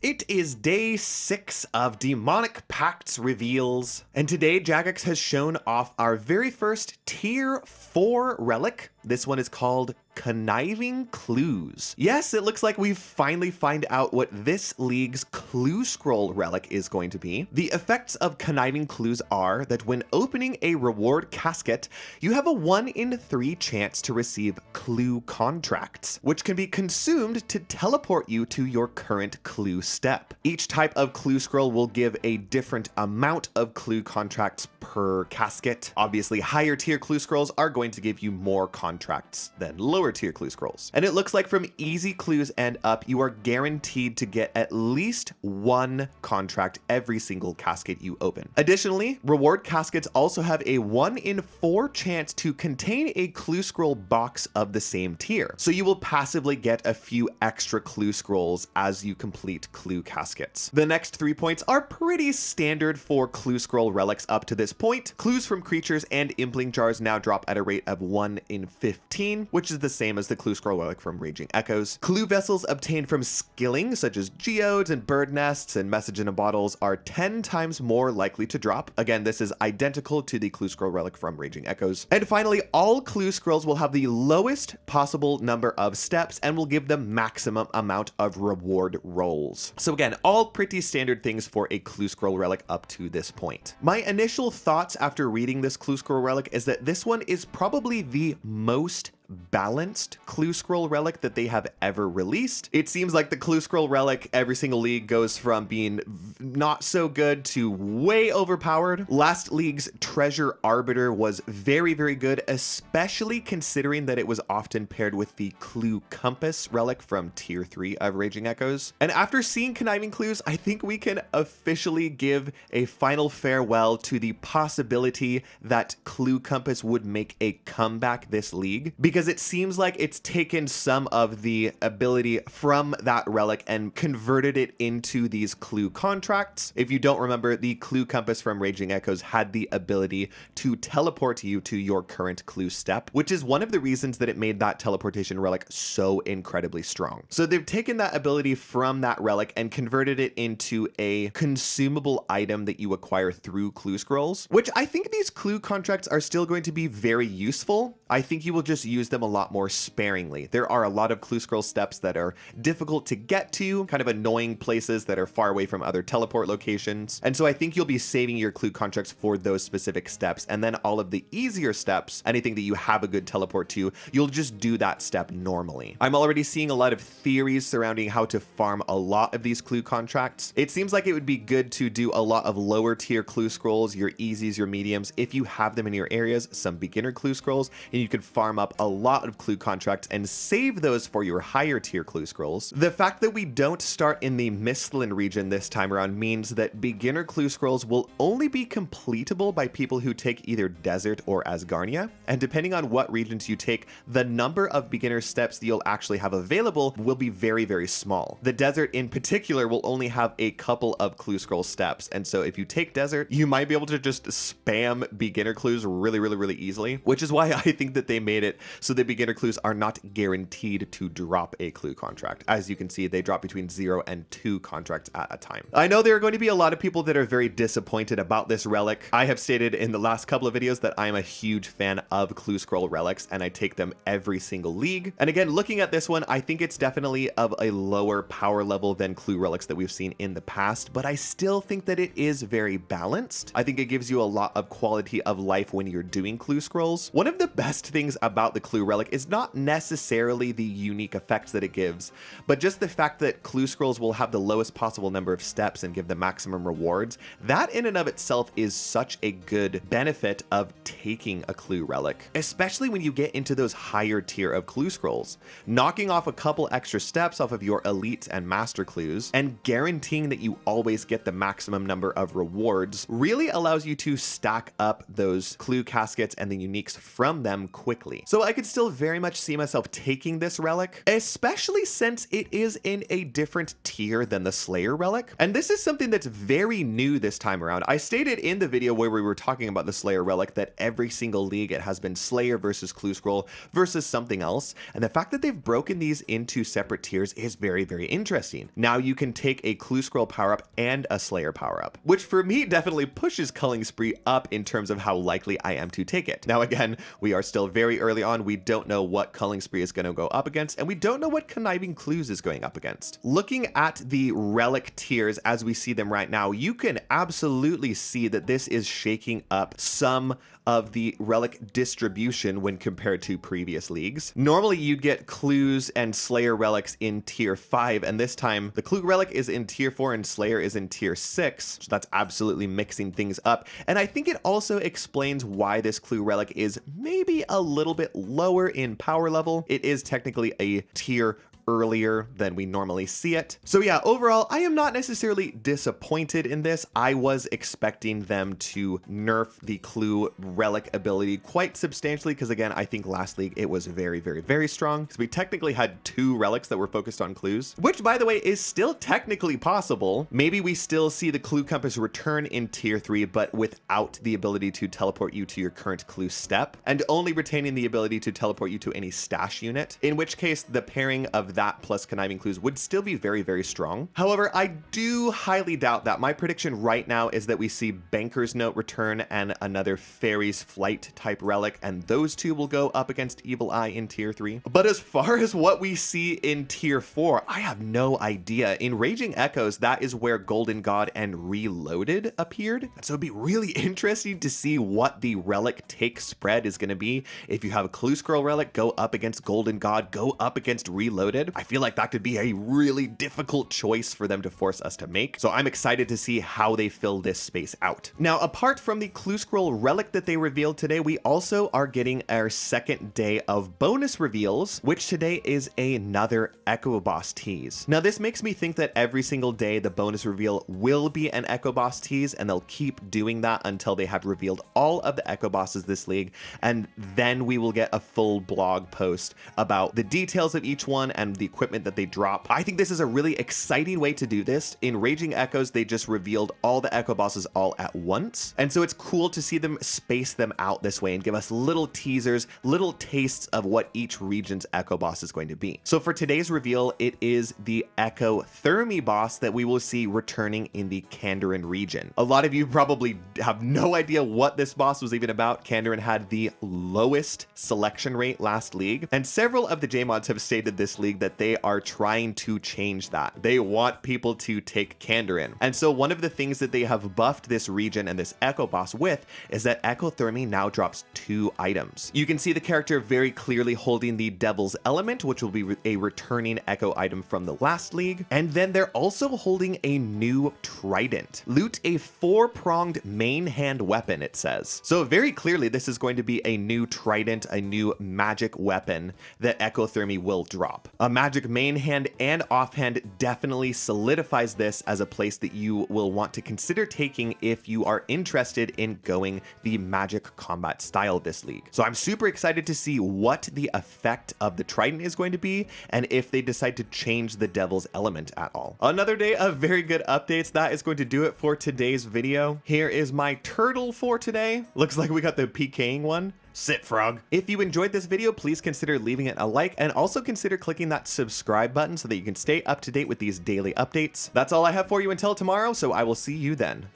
It is day 6 of Demonic Pacts reveals, and today Jagex has shown off our very first tier 4 relic. This one is called Conniving Clues. Yes, it looks like we've finally found out what this league's clue scroll relic is going to be. The effects of Conniving Clues are that when opening a reward casket, you have a 1 in 3 chance to receive clue contracts, which can be consumed to teleport you to your current clue step. Each type of clue scroll will give a different amount of clue contracts per casket. Obviously, higher tier clue scrolls are going to give you more contracts than lower tier clue scrolls. And it looks like from easy clues and up, you are guaranteed to get at least 1 contract every single casket you open. Additionally, reward caskets also have a 1 in 4 chance to contain a clue scroll box of the same tier. So you will passively get a few extra clue scrolls as you complete clue caskets. The next 3 points are pretty standard for clue scroll relics up to this point. Clues from creatures and impling jars now drop at a rate of 1 in 15, which is the same as the clue scroll relic from Raging Echoes. Clue vessels obtained from skilling, such as geodes and bird nests and message in a bottles, are 10 times more likely to drop. Again, this is identical to the clue scroll relic from Raging Echoes. And finally, all clue scrolls will have the lowest possible number of steps and will give the maximum amount of reward rolls. So again, all pretty standard things for a clue scroll relic up to this point. My initial thoughts after reading this clue scroll relic is that this one is probably the most balanced clue scroll relic that they have ever released. It seems like the clue scroll relic every single league goes from being not so good to way overpowered. Last league's Treasure Arbiter was very good, especially considering that it was often paired with the Clue Compass relic from tier 3 of Raging Echoes. And after seeing Conniving Clues, I think we can officially give a final farewell to the possibility that Clue Compass would make a comeback this league, because it seems like it's taken some of the ability from that relic and converted it into these clue contracts. If you don't remember, the Clue Compass from Raging Echoes had the ability to teleport you to your current clue step, which is one of the reasons that it made that teleportation relic so incredibly strong. So they've taken that ability from that relic and converted it into a consumable item that you acquire through clue scrolls, which I think these clue contracts are still going to be very useful. I think you will just use them a lot more sparingly. There are a lot of clue scroll steps that are difficult to get to, kind of annoying places that are far away from other teleport locations. And so I think you'll be saving your clue contracts for those specific steps. And then all of the easier steps, anything that you have a good teleport to, you'll just do that step normally. I'm already seeing a lot of theories surrounding how to farm a lot of these clue contracts. It seems like it would be good to do a lot of lower tier clue scrolls, your easies, your mediums, if you have them in your areas, some beginner clue scrolls, and you could farm up a lot of clue contracts and save those for your higher tier clue scrolls. The fact that we don't start in the Mistland region this time around means that beginner clue scrolls will only be completable by people who take either Desert or Asgarnia, and depending on what regions you take, the number of beginner steps that you'll actually have available will be very small. The Desert in particular will only have a couple of clue scroll steps, and so if you take Desert, you might be able to just spam beginner clues really easily, which is why I think that they made it so the beginner clues are not guaranteed to drop a clue contract. As you can see, they drop between 0 and 2 contracts at a time. I know there are going to be a lot of people that are very disappointed about this relic. I have stated in the last couple of videos that I am a huge fan of clue scroll relics and I take them every single league. And again, looking at this one, I think it's definitely of a lower power level than clue relics that we've seen in the past, but I still think that it is very balanced. I think it gives you a lot of quality of life when you're doing clue scrolls. One of the best things about the clue relic is not necessarily the unique effects that it gives, but just the fact that clue scrolls will have the lowest possible number of steps and give the maximum rewards. That in and of itself is such a good benefit of taking a clue relic, especially when you get into those higher tier of clue scrolls. Knocking off a couple extra steps off of your elite and master clues and guaranteeing that you always get the maximum number of rewards really allows you to stack up those clue caskets and the uniques from them quickly. So could still very much see myself taking this relic, especially since it is in a different tier than the Slayer relic. And this is something that's very new this time around. I stated in the video where we were talking about the Slayer relic that every single league it has been Slayer versus Clue Scroll versus something else. And the fact that they've broken these into separate tiers is very, very interesting. Now you can take a Clue Scroll power up and a Slayer power up, which for me definitely pushes Culling Spree up in terms of how likely I am to take it. Now again, we are still very early on. We don't know what Culling Spree is going to go up against, and we don't know what Conniving Clues is going up against. Looking at the relic tiers as we see them right now, you can absolutely see that this is shaking up some of the relic distribution when compared to previous leagues. Normally you'd get Clues and Slayer relics in tier 5, and this time the Clue relic is in tier 4 and Slayer is in tier 6, so that's absolutely mixing things up. And I think it also explains why this Clue relic is maybe a little bit lower in power level. It is technically a tier earlier than we normally see it. So yeah, overall, I am not necessarily disappointed in this. I was expecting them to nerf the Clue relic ability quite substantially because again, I think last league it was very, very, very strong because we technically had 2 relics that were focused on clues, which by the way is still technically possible. Maybe we still see the Clue Compass return in tier 3, but without the ability to teleport you to your current clue step and only retaining the ability to teleport you to any stash unit, in which case the pairing of that plus Conniving Clues would still be very, very strong. However, I do highly doubt that. My prediction right now is that we see Banker's Note return and another Fairy's Flight type relic, and those 2 will go up against Evil Eye in tier 3. But as far as what we see in tier 4, I have no idea. In Raging Echoes, that is where Golden God and Reloaded appeared. So it'd be really interesting to see what the relic take spread is going to be. If you have a Clue Scroll relic go up against Golden God, go up against Reloaded, I feel like that could be a really difficult choice for them to force us to make. So I'm excited to see how they fill this space out. Now, apart from the Clue Scroll relic that they revealed today, we also are getting our second day of bonus reveals, which today is another Echo Boss tease. Now, this makes me think that every single day the bonus reveal will be an Echo Boss tease, and they'll keep doing that until they have revealed all of the Echo Bosses this league, and then we will get a full blog post about the details of each one and the equipment that they drop. I think this is a really exciting way to do this. In Raging Echoes, they just revealed all the Echo Bosses all at once, and so it's cool to see them space them out this way and give us little teasers, little tastes of what each region's Echo Boss is going to be. So for today's reveal, it is the Echo Thermi boss that we will see returning in the Kandarin region. A lot of you probably have no idea what this boss was even about. Kandarin had the lowest selection rate last league, and several of the JMods have stated this league that they are trying to change that. They want people to take Kandarin. And so one of the things that they have buffed this region and this Echo Boss with is that Echo Thermi now drops 2 items. You can see the character very clearly holding the Devil's Element, which will be a returning Echo item from the last league. And then they're also holding a new Trident. Loot a 4-pronged main hand weapon, it says. So very clearly this is going to be a new Trident, a new magic weapon that Echo Thermi will drop. A magic main hand and offhand definitely solidifies this as a place that you will want to consider taking if you are interested in going the magic combat style this league. So I'm super excited to see what the effect of the Trident is going to be and if they decide to change the Devil's Element at all. Another day of very good updates. That is going to do it for today's video. Here is my turtle for today. Looks like we got the PKing one. Sit, frog. If you enjoyed this video, please consider leaving it a like and also consider clicking that subscribe button so that you can stay up to date with these daily updates. That's all I have for you until tomorrow, so I will see you then.